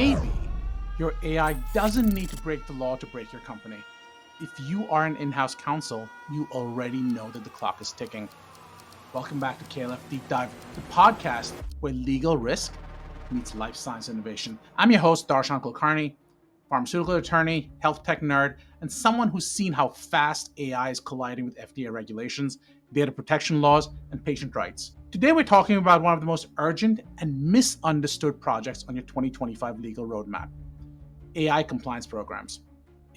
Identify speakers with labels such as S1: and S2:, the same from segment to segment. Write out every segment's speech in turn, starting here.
S1: maybe your AI doesn't need to break the law to break your company. If you are an in-house counsel, you already know that the clock is ticking. Welcome back to KLF Deep Dive, the podcast where legal risk meets life science innovation. I'm your host, Darshan Kulkarni, pharmaceutical attorney, health tech nerd, and someone who's seen how fast AI is colliding with FDA regulations, data protection laws, and patient rights. Today, we're talking about one of the most urgent and misunderstood projects on your 2025 legal roadmap: AI compliance programs.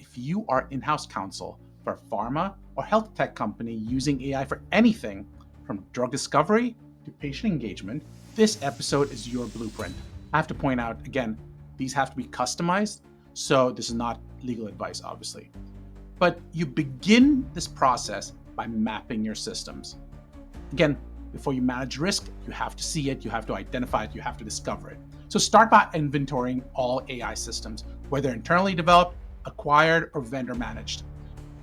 S1: If you are in-house counsel for a pharma or health tech company using AI for anything from drug discovery to patient engagement, this episode is your blueprint. I have to point out, again, these have to be customized, so this is not legal advice, obviously. But you begin this process by mapping your systems. Again, before you manage risk, you have to see it, you have to identify it, you have to discover it. So start by inventorying all AI systems, whether internally developed, acquired, or vendor managed.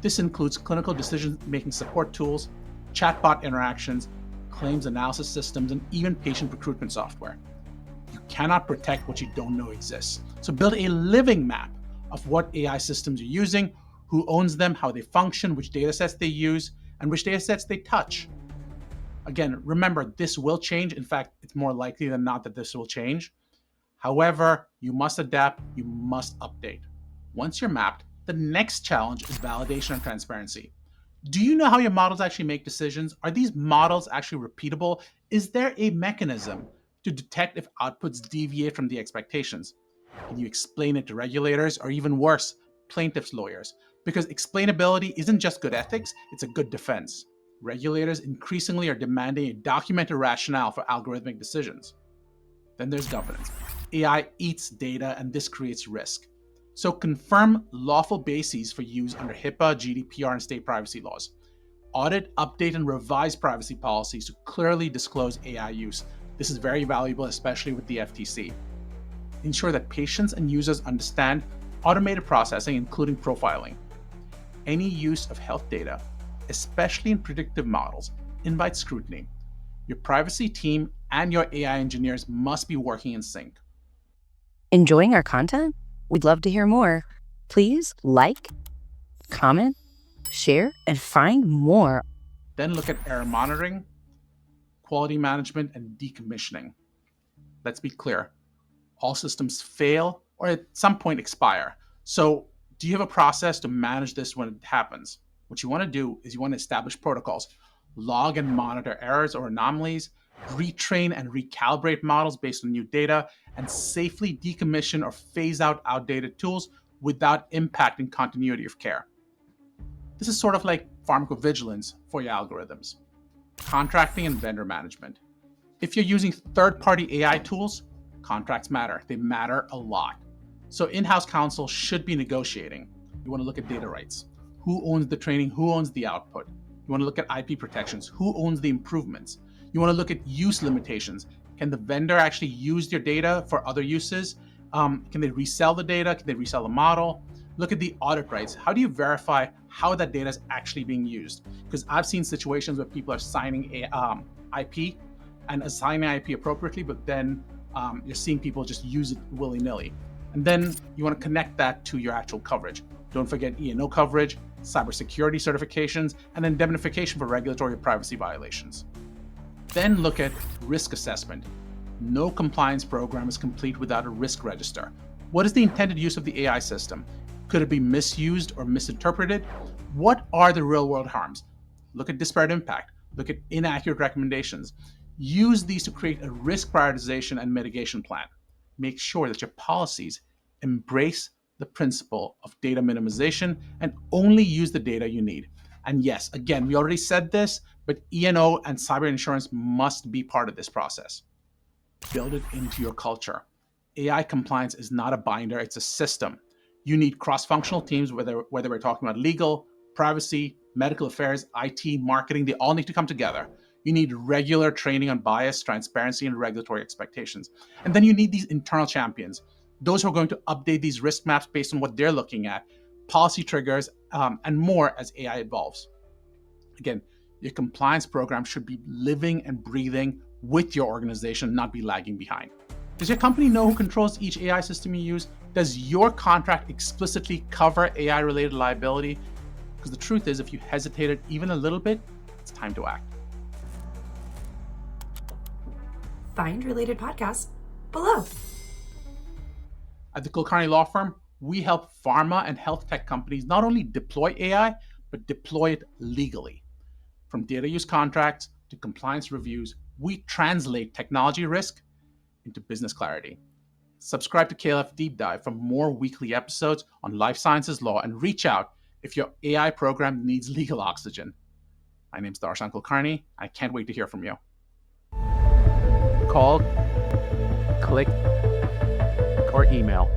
S1: This includes clinical decision-making support tools, chatbot interactions, claims analysis systems, and even patient recruitment software. You cannot protect what you don't know exists. So build a living map of what AI systems you're using, who owns them, how they function, which data sets they use, and which data sets they touch. Again, remember, this will change. In fact, it's more likely than not that this will change. However, you must adapt, you must update. Once you're mapped, the next challenge is validation and transparency. Do you know how your models actually make decisions? Are these models actually repeatable? Is there a mechanism to detect if outputs deviate from the expectations? Can you explain it to regulators, or even worse, plaintiffs' lawyers? Because explainability isn't just good ethics, it's a good defense. Regulators increasingly are demanding a documented rationale for algorithmic decisions. Then there's governance. AI eats data, and this creates risk. So confirm lawful bases for use under HIPAA, GDPR, and state privacy laws. Audit, update, and revise privacy policies to clearly disclose AI use. This is very valuable, especially with the FTC. Ensure that patients and users understand automated processing, including profiling. Any use of health data, especially in predictive models, invites scrutiny. Your privacy team and your AI engineers must be working in sync.
S2: Enjoying our content? We'd love to hear more. Please like, comment, share, and find more.
S1: Then look at error monitoring, quality management, and decommissioning. Let's be clear, all systems fail or at some point expire. So do you have a process to manage this when it happens? What you want to do is you want to establish protocols, log and monitor errors or anomalies, retrain and recalibrate models based on new data, and safely decommission or phase out outdated tools without impacting continuity of care. This is sort of like pharmacovigilance for your algorithms. Contracting and vendor management. If you're using third-party AI tools, contracts matter. They matter a lot. So in-house counsel should be negotiating. You want to look at data rights. Who owns the training? Who owns the output? You want to look at IP protections. Who owns the improvements? You want to look at use limitations. Can the vendor actually use your data for other uses? Can they resell the data? Can they resell the model? Look at the audit rights. How do you verify how that data is actually being used? Because I've seen situations where people are signing IP and assigning IP appropriately, but then you're seeing people just use it willy-nilly. And then you want to connect that to your actual coverage. Don't forget E&O coverage, cybersecurity certifications, and indemnification for regulatory or privacy violations. Then look at risk assessment. No compliance program is complete without a risk register. What is the intended use of the AI system? Could it be misused or misinterpreted? What are the real-world harms? Look at disparate impact. Look at inaccurate recommendations. Use these to create a risk prioritization and mitigation plan. Make sure that your policies embrace the principle of data minimization and only use the data you need. And yes, again, we already said this, but E&O and cyber insurance must be part of this process. Build it into your culture. AI compliance is not a binder, it's a system. You need cross-functional teams, whether we're talking about legal, privacy, medical affairs, IT, marketing, they all need to come together. You need regular training on bias, transparency, and regulatory expectations. And then you need these internal champions, those who are going to update these risk maps based on what they're looking at, policy triggers, and more as AI evolves. Again, your compliance program should be living and breathing with your organization, not be lagging behind. Does your company know who controls each AI system you use? Does your contract explicitly cover AI-related liability? Because the truth is, if you hesitated even a little bit, it's time to act.
S3: Find related podcasts below.
S1: At the Kulkarni Law Firm, we help pharma and health tech companies not only deploy AI, but deploy it legally. From data use contracts to compliance reviews, we translate technology risk into business clarity. Subscribe to KLF Deep Dive for more weekly episodes on life sciences law and reach out if your AI program needs legal oxygen. My name's Darshan Kulkarni. I can't wait to hear from you. Call, click, or email